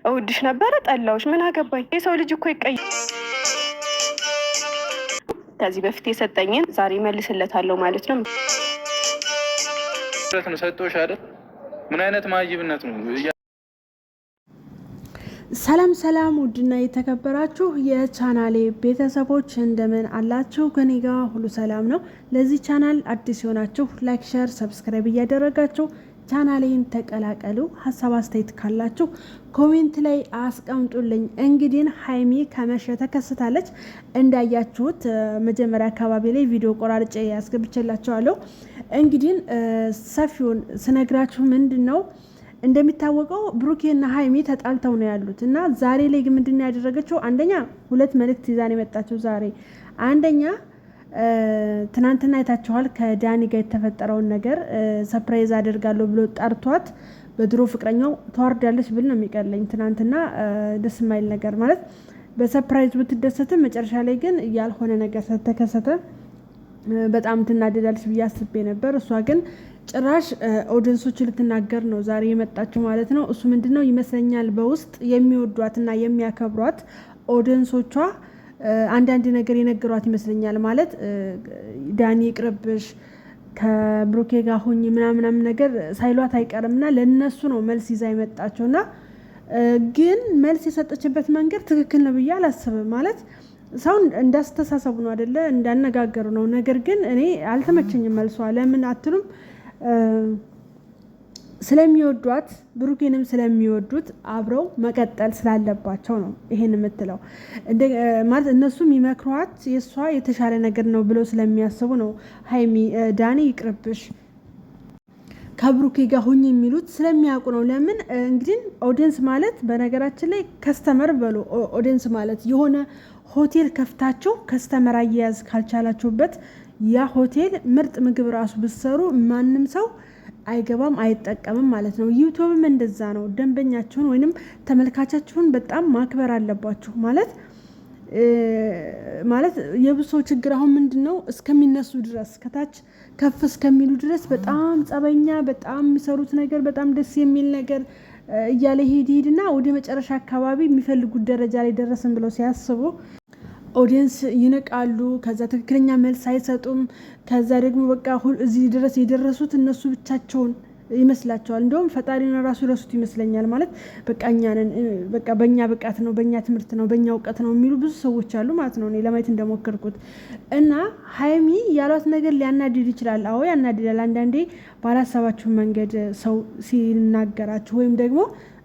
እውድሽ ነበረ ጠላውሽ ምን አገባኝ። የሰው ልጅ እኮ ይቀይ ከዚህ በፊት የሰጠኝን ዛሬ መልስለታለሁ ማለት ነው። ሰጥቶሽ አይደል? ምን አይነት ማይብነት ነው? ሰላም ሰላም፣ ውድና የተከበራችሁ የቻናሌ ቤተሰቦች እንደምን አላችሁ? ከኔ ጋር ሁሉ ሰላም ነው። ለዚህ ቻናል አዲስ የሆናችሁ ላይክ፣ ሼር፣ ሰብስክራይብ እያደረጋችሁ ቻናሌን ተቀላቀሉ። ሀሳብ አስተያየት ካላችሁ ኮሜንት ላይ አስቀምጡልኝ። እንግዲህ ሀይሚ ከመሸ ተከስታለች። እንዳያችሁት መጀመሪያ አካባቢ ላይ ቪዲዮ ቆራርጬ ያስገብቼላችኋለሁ። እንግዲህ ሰፊውን ስነግራችሁ ምንድን ነው እንደሚታወቀው ብሩኬና ሀይሚ ተጣልተው ነው ያሉት እና ዛሬ ላይ ምንድን ነው ያደረገችው? አንደኛ ሁለት መልእክት ይዛ ነው የመጣችው ዛሬ። አንደኛ ትናንትና አይታችኋል፣ ከዳኒ ጋር የተፈጠረውን ነገር ሰርፕራይዝ አደርጋለሁ ብሎ ጠርቷት በድሮ ፍቅረኛው ተዋርዳለች ብል ነው የሚቀለኝ። ትናንትና ደስ የማይል ነገር ማለት በሰርፕራይዝ ብትደሰትም መጨረሻ ላይ ግን ያልሆነ ነገር ተከሰተ። በጣም ትናደዳለች ብዬ አስቤ ነበር። እሷ ግን ጭራሽ ኦዲየንሶች ልትናገር ነው ዛሬ የመጣችው ማለት ነው። እሱ ምንድነው ይመስለኛል በውስጥ የሚወዷትና የሚያከብሯት ኦዲየንሶቿ አንዳንድ ነገር የነገሯት ይመስለኛል። ማለት ዳኒ ይቅርብሽ ከብሩኬ ጋር ሁኚ ምናምን ነገር ሳይሏት አይቀርምና ለነሱ ነው መልስ ይዛ የመጣቸውና ግን መልስ የሰጠችበት መንገድ ትክክል ነው ብዬ አላስብም። ማለት ሰው እንዳስተሳሰቡ ነው አይደለ፣ እንዳነጋገሩ ነው። ነገር ግን እኔ አልተመቸኝም መልሷ። ለምን አትሉም? ስለሚወዷት ብሩኬንም ስለሚወዱት አብረው መቀጠል ስላለባቸው ነው ይሄን የምትለው። ማለት እነሱ የሚመክሯት የእሷ የተሻለ ነገር ነው ብለው ስለሚያስቡ ነው። ሀይሚ ዳኒ ይቅርብሽ ከብሩኬ ጋር ሁኝ የሚሉት ስለሚያውቁ ነው። ለምን እንግዲህ ኦዲየንስ ማለት በነገራችን ላይ ከስተመር በሉ። ኦዲየንስ ማለት የሆነ ሆቴል ከፍታችሁ ከስተመር አያያዝ ካልቻላችሁበት ያ ሆቴል ምርጥ ምግብ ራሱ ብትሰሩ ማንም ሰው አይገባም አይጠቀምም ማለት ነው። ዩቲዩብም እንደዛ ነው። ደንበኛችሁን ወይንም ተመልካቻችሁን በጣም ማክበር አለባችሁ። ማለት የብሶ ችግር አሁን ምንድነው እስከሚነሱ ድረስ ከታች ከፍ እስከሚሉ ድረስ በጣም ጸበኛ፣ በጣም የሚሰሩት ነገር በጣም ደስ የሚል ነገር እያለ ሄድና ወደ መጨረሻ አካባቢ የሚፈልጉት ደረጃ ላይ ደረስን ብለው ሲያስቡ ኦዲየንስ ይነቃሉ። ከዛ ትክክለኛ መልስ አይሰጡም። ከዛ ደግሞ በቃ እዚህ ድረስ የደረሱት እነሱ ብቻቸውን ይመስላቸዋል። እንደውም ፈጣሪና ራሱ ረሱት ይመስለኛል። ማለት በቃ እኛንን በቃ በእኛ ብቃት ነው፣ በእኛ ትምህርት ነው፣ በእኛ እውቀት ነው የሚሉ ብዙ ሰዎች አሉ ማለት ነው። እኔ ለማየት እንደሞከርኩት እና ሀይሚ ያሏት ነገር ሊያናድድ ይችላል። አዎ ያናድዳል። አንዳንዴ ባላሰባችሁ መንገድ ሰው ሲናገራችሁ ወይም ደግሞ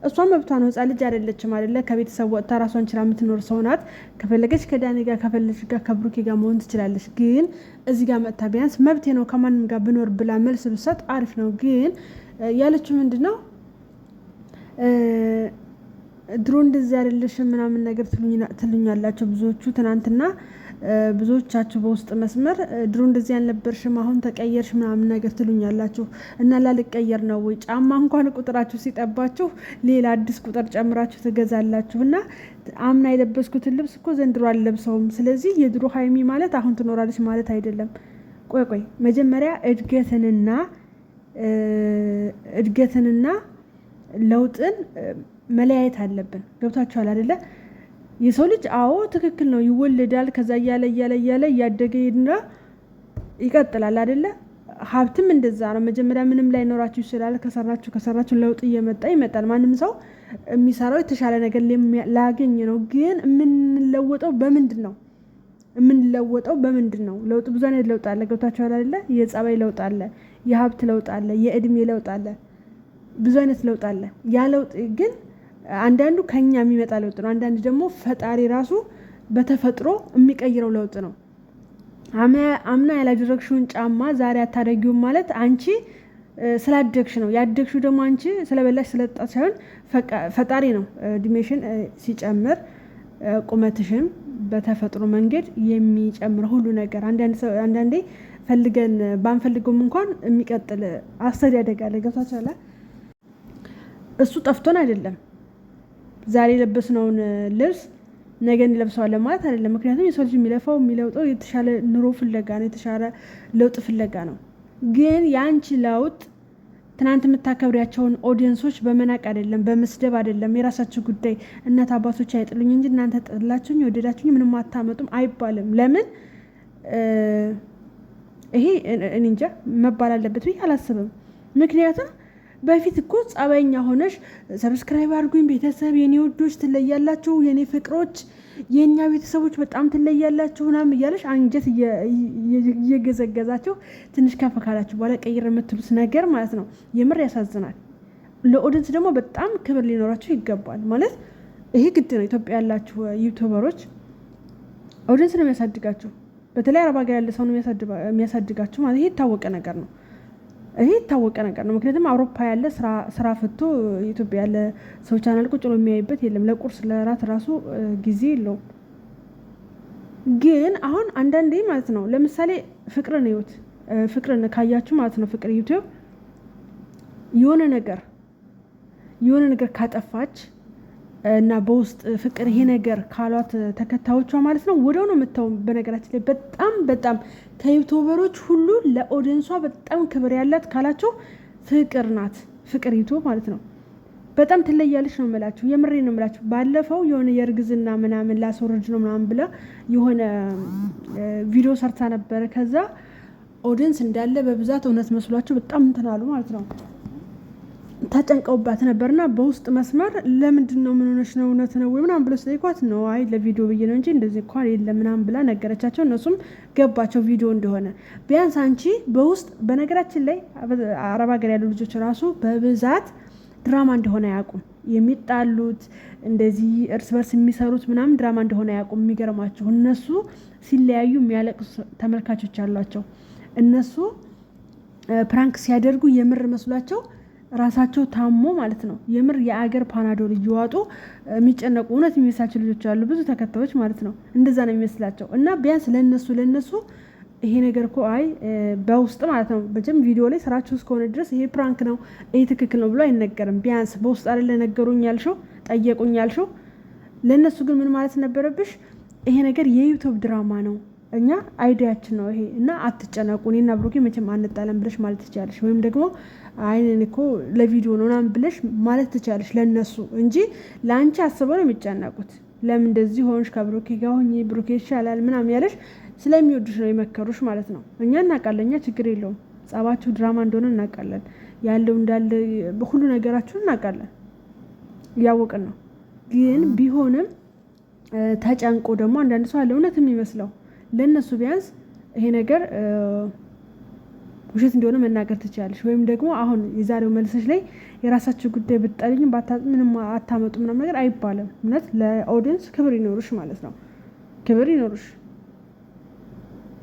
እሷ መብቷ ነው። ህፃን ልጅ አይደለችም አይደለ? ከቤተሰብ ወጥታ ራሷን ችላ የምትኖር ሰው ናት። ከፈለገች ከዳኒ ጋር ከፈለገች ጋር ከብሩኬ ጋር መሆን ትችላለች። ግን እዚህ ጋር መጥታ ቢያንስ መብቴ ነው ከማንም ጋር ብኖር ብላ መልስ ብሰጥ አሪፍ ነው። ግን ያለችው ምንድነው ድሮ እንደዚህ አይደለሽም ምናምን ነገር ትሉኛላችሁ ብዙዎቹ። ትናንትና ብዙዎቻችሁ በውስጥ መስመር ድሮ እንደዚህ ያልነበርሽም አሁን ተቀየርሽ ምናምን ነገር ትሉኛላችሁ። እና ላልቀየር ነው ወይ? ጫማ እንኳን ቁጥራችሁ ሲጠባችሁ ሌላ አዲስ ቁጥር ጨምራችሁ ትገዛላችሁ። እና አምና የለበስኩትን ልብስ እኮ ዘንድሮ አልለብሰውም። ስለዚህ የድሮ ሀይሚ ማለት አሁን ትኖራለች ማለት አይደለም። ቆይ መጀመሪያ እድገትንና ለውጥን መለያየት አለብን። ገብታችኋል አይደለ? የሰው ልጅ አዎ ትክክል ነው፣ ይወለዳል። ከዛ እያለ እያደገ ሄድና ይቀጥላል አይደለ? ሀብትም እንደዛ ነው። መጀመሪያ ምንም ላይ ኖራችሁ ይችላል። ከሰራችሁ ለውጥ እየመጣ ይመጣል። ማንም ሰው የሚሰራው የተሻለ ነገር ላገኝ ነው። ግን የምንለወጠው በምንድን ነው? ለውጥ ብዙ አይነት ለውጥ አለ። ገብታችኋል አይደለ? የጸባይ ለውጥ አለ፣ የሀብት ለውጥ አለ፣ የእድሜ ለውጥ አለ፣ ብዙ አይነት ለውጥ አለ። ያ ለውጥ ግን አንዳንዱ ከኛ የሚመጣ ለውጥ ነው። አንዳንዱ ደግሞ ፈጣሪ ራሱ በተፈጥሮ የሚቀይረው ለውጥ ነው። አምና ያላደረግሽውን ጫማ ዛሬ አታደርጊውም ማለት አንቺ ስላደግሽ ነው። ያደግሽው ደግሞ አንቺ ስለበላሽ ስለጣት ሳይሆን ፈጣሪ ነው እድሜሽን ሲጨምር ቁመትሽን በተፈጥሮ መንገድ የሚጨምር ሁሉ ነገር። አንዳንዴ ፈልገን ባንፈልገውም እንኳን የሚቀጥል አስተዳደግ አለ። ገብታችኋል? እሱ ጠፍቶን አይደለም። ዛሬ የለበስነውን ልብስ ነገ እንለብሰዋለን ማለት አይደለም። ምክንያቱም የሰው ልጅ የሚለውጠው የተሻለ ኑሮ ፍለጋ ነው፣ የተሻለ ለውጥ ፍለጋ ነው። ግን ያንቺ ለውጥ ትናንት የምታከብሪያቸውን ኦዲየንሶች በመናቅ አይደለም፣ በመስደብ አይደለም። የራሳችሁ ጉዳይ። እናት አባቶች አይጥሉኝ እንጂ እናንተ ጥላችሁኝ ወደዳችሁኝ ምንም አታመጡም አይባልም። ለምን ይሄ እኔ እንጃ መባል አለበት ብዬ አላስብም። ምክንያቱም በፊት እኮ ጸባይኛ ሆነሽ ሰብስክራይብ አድርጉኝ ቤተሰብ፣ የኔ ውዶች ትለያላችሁ፣ የኔ ፍቅሮች፣ የኛ ቤተሰቦች በጣም ትለያላችሁ ምናምን እያለሽ አንጀት እየገዘገዛችሁ ትንሽ ከፍ ካላችሁ በኋላ ቀይር የምትሉት ነገር ማለት ነው። የምር ያሳዝናል። ለኦዲየንስ ደግሞ በጣም ክብር ሊኖራችሁ ይገባል። ማለት ይሄ ግድ ነው። ኢትዮጵያ ያላችሁ ዩቲዩበሮች ኦዲየንስ ነው የሚያሳድጋችሁ። በተለይ አረብ ሀገር ያለ ሰው ነው የሚያሳድጋችሁ ማለት ይሄ የታወቀ ነገር ነው። ምክንያቱም አውሮፓ ያለ ስራ ፈቶ ኢትዮጵያ ያለ ሰው ቻናል ቁጭ ብሎ የሚያይበት የለም። ለቁርስ ለራት ራሱ ጊዜ የለውም። ግን አሁን አንዳንዴ ማለት ነው ለምሳሌ ፍቅርን ካያችሁ ማለት ነው ፍቅር ዩቲዩብ የሆነ ነገር ካጠፋች እና በውስጥ ፍቅር ይሄ ነገር ካሏት ተከታዮቿ ማለት ነው ወደው ነው የምታው። በነገራችን ላይ በጣም ከዩቲዩበሮች ሁሉ ለኦዲየንሷ በጣም ክብር ያላት ካላቸው ፍቅር ናት። ፍቅር ዩቲዩብ ማለት ነው በጣም ትለያለች ነው የምላችሁ። የምሬ ነው የምላችሁ። ባለፈው የሆነ የእርግዝና ምናምን ላስወርድ ነው ምናምን ብላ የሆነ ቪዲዮ ሰርታ ነበረ። ከዛ ኦዲየንስ እንዳለ በብዛት እውነት መስሏቸው በጣም እንትን አሉ ማለት ነው። ተጨንቀውባት ነበርና በውስጥ መስመር ለምንድን ነው ምን ሆነሽ ነው እውነት ነው ወይ ምናምን ብሎ ሲጠይቋት ነው አይ ለቪዲዮ ብዬ ነው እንጂ እንደዚህ እንኳን የለም ምናምን ብላ ነገረቻቸው። እነሱም ገባቸው ቪዲዮ እንደሆነ። ቢያንስ አንቺ በውስጥ በነገራችን ላይ አረብ ሀገር ያሉ ልጆች ራሱ በብዛት ድራማ እንደሆነ አያውቁም። የሚጣሉት እንደዚህ እርስ በርስ የሚሰሩት ምናምን ድራማ እንደሆነ አያውቁም። የሚገርማቸው እነሱ ሲለያዩ የሚያለቅሱ ተመልካቾች አሏቸው። እነሱ ፕራንክ ሲያደርጉ የምር መስሏቸው ራሳቸው ታሞ ማለት ነው የምር የአገር ፓናዶል እየዋጡ የሚጨነቁ እውነት የሚመስላቸው ልጆች አሉ፣ ብዙ ተከታዮች ማለት ነው። እንደዛ ነው የሚመስላቸው። እና ቢያንስ ለነሱ ይሄ ነገር እኮ አይ በውስጥ ማለት ነው በጀም ቪዲዮ ላይ ስራችሁ እስከሆነ ድረስ ይሄ ፕራንክ ነው ይሄ ትክክል ነው ብሎ አይነገርም። ቢያንስ በውስጥ አይደለ ነገሩኝ ያልሽው ጠየቁኝ ያልሽው። ለነሱ ግን ምን ማለት ነበረብሽ? ይሄ ነገር የዩቲዩብ ድራማ ነው፣ እኛ አይዲያችን ነው ይሄ እና አትጨነቁ፣ እኔና ብሩኬ መቼም አንጣለን ብለሽ ማለት ትችላለሽ። ወይም ደግሞ አይኔን እኮ ለቪዲዮ ነው ምናምን ብለሽ ማለት ትችላለሽ ለነሱ እንጂ ለአንቺ አስበው ነው የሚጨነቁት። ለምን እንደዚህ ሆንሽ ከብሩኬ ጋር ሆኜ ብሩኬ ይሻላል ምናምን ያለሽ ስለሚወዱሽ ነው የመከሩሽ ማለት ነው። እኛ እናውቃለን፣ እኛ ችግር የለውም ጸባችሁ ድራማ እንደሆነ እናውቃለን። ያለው እንዳለ ሁሉ ነገራችሁን እናውቃለን፣ እያወቅን ነው። ግን ቢሆንም ተጨንቆ ደግሞ አንዳንድ ሰው አለ እውነት የሚመስለው። ለነሱ ቢያንስ ይሄ ነገር ውሸት እንደሆነ መናገር ትችላለሽ። ወይም ደግሞ አሁን የዛሬው መልሰሽ ላይ የራሳችሁ ጉዳይ ብትጠልኝ ምንም አታመጡ ምናምን ነገር አይባልም። እውነት ለኦዲየንስ ክብር ይኖርሽ ማለት ነው። ክብር ይኖርሽ።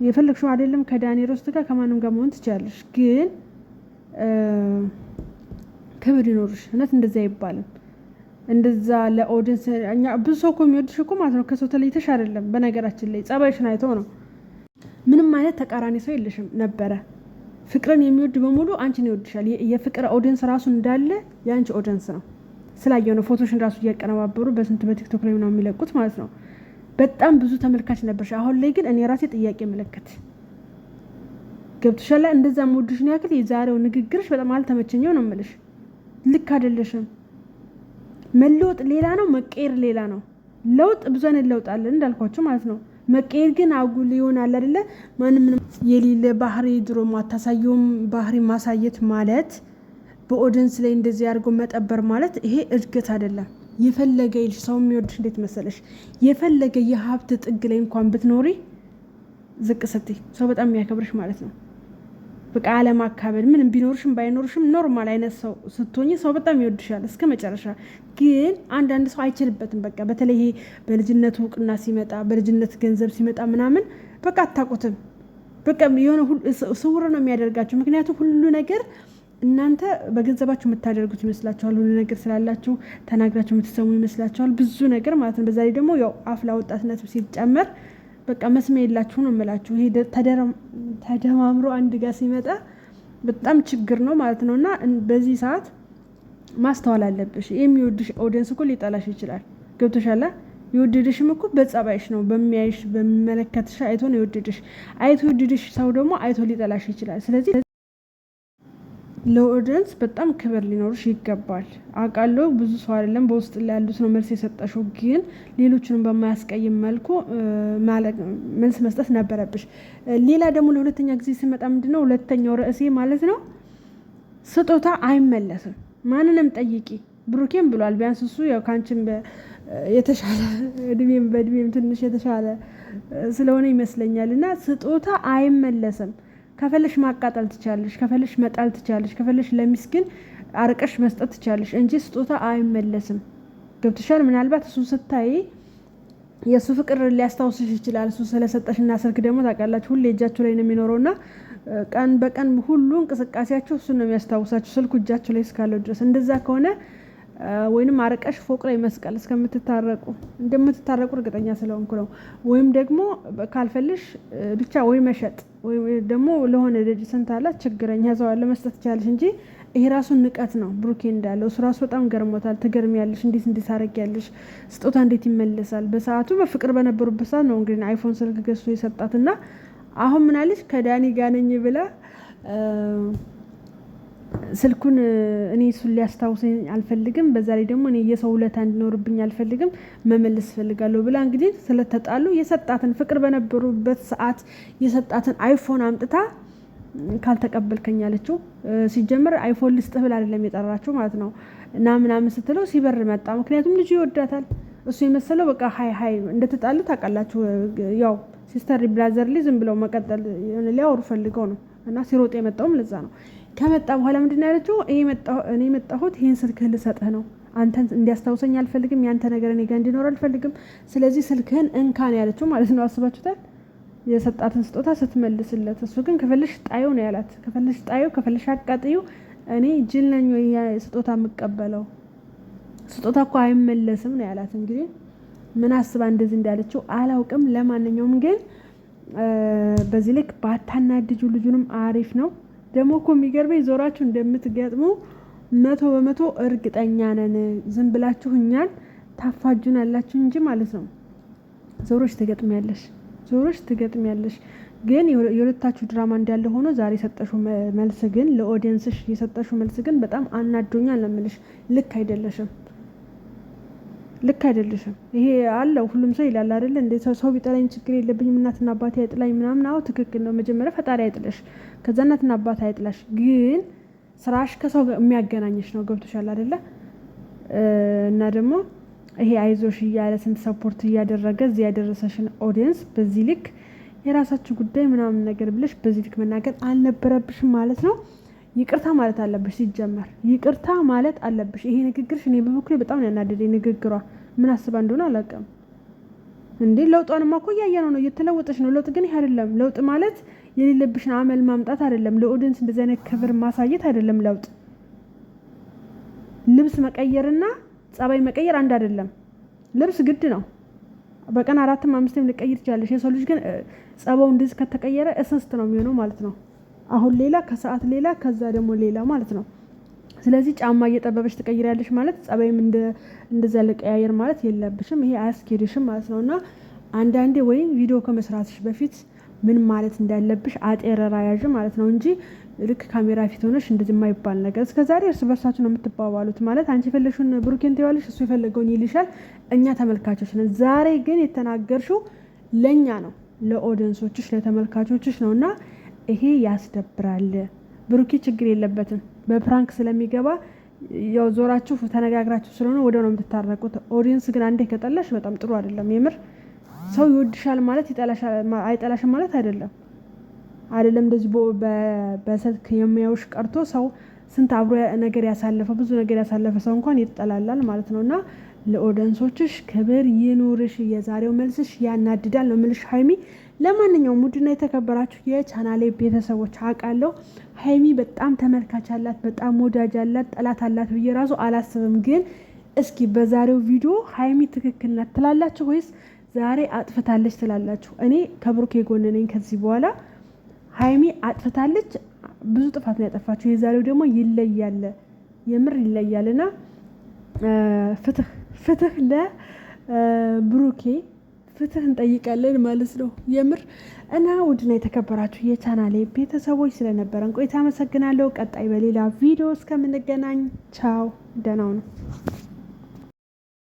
የፈለግሽው አይደለም ከዳኒ ሮስት ጋር ከማንም ጋር መሆን ትችላለሽ፣ ግን ክብር ይኖርሽ። እውነት እንደዛ አይባልም። እንደዛ ለኦዲየንስ እኛ ብዙ ሰው እኮ የሚወድሽ እኮ ማለት ነው ከሰው ተለይተሽ አይደለም። በነገራችን ላይ ጸባይሽን አይቶ ነው። ምንም አይነት ተቃራኒ ሰው የለሽም ነበረ። ፍቅርን የሚወድ በሙሉ አንቺን ይወድሻል። የፍቅር ኦዲየንስ ራሱ እንዳለ የአንቺ ኦዲየንስ ነው። ስላየው ነው ፎቶሽን ራሱ እያቀነባበሩ በስንት በቲክቶክ ላይ ነው የሚለቁት ማለት ነው። በጣም ብዙ ተመልካች ነበርሽ። አሁን ላይ ግን እኔ ራሴ ጥያቄ ምልክት ገብቶሻል። እንደዛ ሞድሽን ያክል የዛሬው ንግግርሽ በጣም አልተመቸኝም ነው የምልሽ። ልክ አይደለሽም። መለወጥ ሌላ ነው፣ መቀየር ሌላ ነው። ለውጥ ብዙ አይነት ለውጥ አለ እንዳልኳችሁ ማለት ነው። መቀየር ግን አጉል ይሆናል አይደለ? ማንም የሌለ ባህሪ ድሮ ማታሳየውም ባህሪ ማሳየት ማለት በኦዲየንስ ላይ እንደዚህ አድርጎ መጠበር ማለት ይሄ እድገት አይደለም። የፈለገ ይልሽ ሰው የሚወድሽ እንዴት መሰለሽ? የፈለገ የሀብት ጥግ ላይ እንኳን ብትኖሪ ዝቅ ስትይ ሰው በጣም የሚያከብርሽ ማለት ነው። በቃ አለማካበድ ምንም ቢኖርሽም ባይኖርሽም ኖርማል አይነት ሰው ስትሆኚ ሰው በጣም ይወድሻል እስከ መጨረሻ። ግን አንዳንድ ሰው አይችልበትም። በቃ በተለይ በልጅነቱ እውቅና ሲመጣ በልጅነት ገንዘብ ሲመጣ ምናምን በቃ አታውቁትም። በቃ የሆነ ስውር ነው የሚያደርጋችሁ። ምክንያቱም ሁሉ ነገር እናንተ በገንዘባችሁ የምታደርጉት ይመስላችኋል። ሁሉ ነገር ስላላችሁ ተናግራችሁ የምትሰሙ ይመስላችኋል። ብዙ ነገር ማለት ነው። በዛ ላይ ደግሞ ያው አፍላ ወጣትነት ሲጨመር በቃ መስሚያ የላችሁ ነው የምላችሁ። ይሄ ተደማምሮ አንድ ጋር ሲመጣ በጣም ችግር ነው ማለት ነው። እና በዚህ ሰዓት ማስተዋል አለብሽ። የሚወድሽ ኦዲየንስ እኮ ሊጠላሽ ይችላል። ገብቶሻል? የወደደሽም እኮ በጸባይሽ ነው፣ በሚያይሽ በሚመለከትሽ አይቶ ነው የወደደሽ። አይቶ የወደደሽ ሰው ደግሞ አይቶ ሊጠላሽ ይችላል። ስለዚህ ለኦዲየንስ በጣም ክብር ሊኖርሽ ይገባል። አውቃለሁ ብዙ ሰው አይደለም በውስጥ ላይ ያሉት ነው መልስ የሰጠሽው፣ ግን ሌሎችንም በማያስቀይም መልኩ መልስ መስጠት ነበረብሽ። ሌላ ደግሞ ለሁለተኛ ጊዜ ሲመጣ ምንድነው ሁለተኛው ርዕሴ ማለት ነው ስጦታ አይመለስም። ማንንም ጠይቂ። ብሩኬም ብሏል። ቢያንስ እሱ ያው ካንቺም የተሻለ በእድሜም ትንሽ የተሻለ ስለሆነ ይመስለኛል። እና ስጦታ አይመለስም። ከፈለሽ ማቃጠል ትቻለሽ፣ ከፈለሽ መጣል ትቻለሽ፣ ከፈለሽ ለሚስኪን አርቀሽ መስጠት ትቻለሽ እንጂ ስጦታ አይመለስም። ገብተሻል? ምናልባት እሱ ስታይ የሱ ፍቅር ሊያስታውስሽ ይችላል። እሱ ስለሰጠሽና ስልክ ደግሞ ታውቃላችሁ ሁሌ እጃችሁ ላይ ነው የሚኖረውና ቀን በቀን ሁሉ እንቅስቃሴያችሁ እሱ ነው የሚያስታውሳችሁ ስልኩ እጃችሁ ላይ እስካለው ድረስ። እንደዛ ከሆነ ወይንም አርቀሽ ፎቅ ላይ መስቀል እንደምትታረቁ እርግጠኛ ስለሆንኩ ነው። ወይም ደግሞ ካልፈልሽ ብቻ ወይ መሸጥ ወይ ደግሞ ለሆነ ልጅ ስንታላ ችግረኛ ሰው አለ መስጠት ይቻላል እንጂ ይሄ ራሱ ንቀት ነው። ብሩኬ እንዳለው እሱ ራሱ በጣም ገርሞታል። ትገርሚያለሽ፣ እንዴት አረጋያለሽ? ስጦታ እንዴት ይመለሳል? በሰዓቱ በፍቅር በነበሩበት ሰዓት ነው እንግዲህ አይፎን ስልክ ገዝቶ የሰጣትና አሁን ምን አለች ከዳኒ ጋር ነኝ ብላ ስልኩን እኔ እሱን ሊያስታውሰኝ አልፈልግም፣ በዛ ላይ ደግሞ እኔ የሰው ውለታ እንዲኖርብኝ አልፈልግም፣ መመለስ ፈልጋለሁ ብላ እንግዲህ ስለተጣሉ የሰጣትን ፍቅር በነበሩበት ሰዓት የሰጣትን አይፎን አምጥታ ካልተቀበልከኝ አለችው። ሲጀምር አይፎን ልስጥህ ብላ አይደለም የጠራችው ማለት ነው። እና ምናምን ስትለው ሲበር መጣ። ምክንያቱም ልጁ ይወዳታል። እሱ የመሰለው በቃ ሃይ እንደተጣሉ ታውቃላችሁ። ያው ሲስተር ብራዘርሊ ዝም ብለው መቀጠል ሊያወሩ ፈልገው ነው እና ሲሮጥ የመጣውም ለዛ ነው። ከመጣ በኋላ ምንድነው ያለችው? እኔ መጣሁት ይሄን ስልክህን ልሰጥህ ነው። አንተን እንዲያስታውሰኝ አልፈልግም፣ ያንተ ነገር እኔ ጋር እንዲኖር አልፈልግም። ስለዚህ ስልክህን እንካን ያለችው ማለት ነው። አስባችሁታል? የሰጣትን ስጦታ ስትመልስለት እሱ ግን ከፈለሽ ጣዩ ነው ያላት። ከፈለሽ ጣዩ፣ ከፈለሽ አቃጥዩ። እኔ ጅል ነኝ ወይ ስጦታ የምቀበለው? ስጦታ እኮ አይመለስም ነው ያላት። እንግዲህ ምን አስባ እንደዚህ እንዳለችው አላውቅም። ለማንኛውም ግን በዚህ ልክ ባታናድጁ ልጁንም አሪፍ ነው። ደግሞ እኮ የሚገርመኝ ዞራችሁ እንደምትገጥሙ 100% እርግጠኛ ነን። ዝም ብላችሁ እኛን ታፋጁን አላችሁ እንጂ ማለት ነው። ዞሮች ትገጥሚያለሽ። ግን የሁለታችሁ ድራማ እንዳለ ሆኖ ዛሬ የሰጠሽው መልስ ግን ለኦዲየንስሽ የሰጠሽው መልስ ግን በጣም አናዶኛል ነው የምልሽ። ልክ አይደለሽም። ይሄ አለው ሁሉም ሰው ይላል አይደል እንዴ? ሰው ቢጠላኝ ችግር የለብኝም እናትና አባቴ አይጥላኝ ምናምን። አዎ ትክክል ነው። መጀመሪያ ፈጣሪ አይጥለሽ፣ ከዛ እናትና አባቴ አይጥላሽ። ግን ስራሽ ከሰው የሚያገናኝሽ ነው። ገብቶሻል አይደለ? እና ደግሞ ይሄ አይዞሽ እያለ ስንት ሰፖርት እያደረገ እዚህ ያደረሰሽን ኦዲየንስ በዚህ ልክ የራሳችሁ ጉዳይ ምናምን ነገር ብለሽ በዚህ ልክ መናገር አልነበረብሽም ማለት ነው። ይቅርታ ማለት አለብሽ። ሲጀመር ይቅርታ ማለት አለብሽ። ይሄ ንግግርሽ እኔ በበኩሌ በጣም ያናደደኝ ንግግሯ። ምን አስባ እንደሆነ አላውቅም። እንዴ ለውጧንማ እኮ እያየነው ነው፣ እየተለወጠች ነው። ለውጥ ግን ይሄ አይደለም። ለውጥ ማለት የሌለብሽን አመል ማምጣት አይደለም። ለኦዲየንስ እንደዚህ አይነት ክብር ማሳየት አይደለም ለውጥ። ልብስ መቀየርና ጸባይ መቀየር አንድ አይደለም። ልብስ ግድ ነው። በቀን 4ም 5ም ልቀይር ይችላልሽ። የሰው ልጅ ግን ጸባው እንደዚህ ከተቀየረ እስስት ነው የሚሆነው ማለት ነው። አሁን ሌላ ከሰዓት ሌላ ከዛ ደግሞ ሌላ ማለት ነው። ስለዚህ ጫማ እየጠበበሽ ትቀይራለሽ ማለት ጸባይም እንደዛ ለቀያየር ማለት የለብሽም። ይሄ አያስኬድሽም ማለት ነውና አንዳንዴ ወይም ቪዲዮ ከመስራትሽ በፊት ምን ማለት እንዳለብሽ አጤረራ ያዥ ማለት ነው እንጂ ልክ ካሜራ ፊት ሆነሽ እንደዚህ የማይባል ነገር እስከዛሬ እርስ በርሳችሁ ነው የምትባባሉት። ማለት አንቺ የፈለግሽውን ብሩኬን ትይዋለሽ፣ እሱ የፈለገውን ይልሻል። እኛ ተመልካቾች ነን። ዛሬ ግን የተናገርሽው ለኛ ነው፣ ለኦዲየንሶችሽ ለተመልካቾችሽ ነውና ይሄ ያስደብራል። ብሩኬ ችግር የለበትም። በፕራንክ ስለሚገባ ያው ዞራችሁ ተነጋግራችሁ ስለሆነ ወደው ነው የምትታረቁት። ኦዲየንስ ግን አንዴ ከጠላሽ በጣም ጥሩ አይደለም። የምር ሰው ይወድሻል ማለት አይጠላሽም ማለት አይደለም። እንደዚህ በስልክ የሚያውሽ ቀርቶ ሰው ስንት አብሮ ነገር ያሳለፈ ብዙ ነገር ያሳለፈ ሰው እንኳን ይጠላላል ማለት ነውና ለኦዲየንሶችሽ ክብር ይኑርሽ። የዛሬው መልስሽ ያናድዳል ነው የምልሽ ሀይሚ። ለማንኛውም ውድና የተከበራችሁ የቻናሌ ቤተሰቦች አውቃለሁ ሀይሚ በጣም ተመልካች አላት፣ በጣም ወዳጅ አላት፣ ጠላት አላት ብዬ ራሱ አላስብም። ግን እስኪ በዛሬው ቪዲዮ ሀይሚ ትክክል ናት ትላላችሁ ወይስ ዛሬ አጥፍታለች ትላላችሁ? እኔ ከብሩኬ ጎን ነኝ። ከዚህ በኋላ ሀይሚ አጥፍታለች፣ ብዙ ጥፋት ነው ያጠፋችሁ። የዛሬው ደግሞ ይለያል፣ የምር ይለያልና ፍትህ ለብሩኬ ፍትህ እንጠይቃለን ማለት ነው የምር። እና ውድና የተከበራችሁ የቻናሌ ቤተሰቦች ስለነበረን ቆይታ አመሰግናለሁ። ቀጣይ በሌላ ቪዲዮ እስከምንገናኝ ቻው፣ ደህና ሁኑ።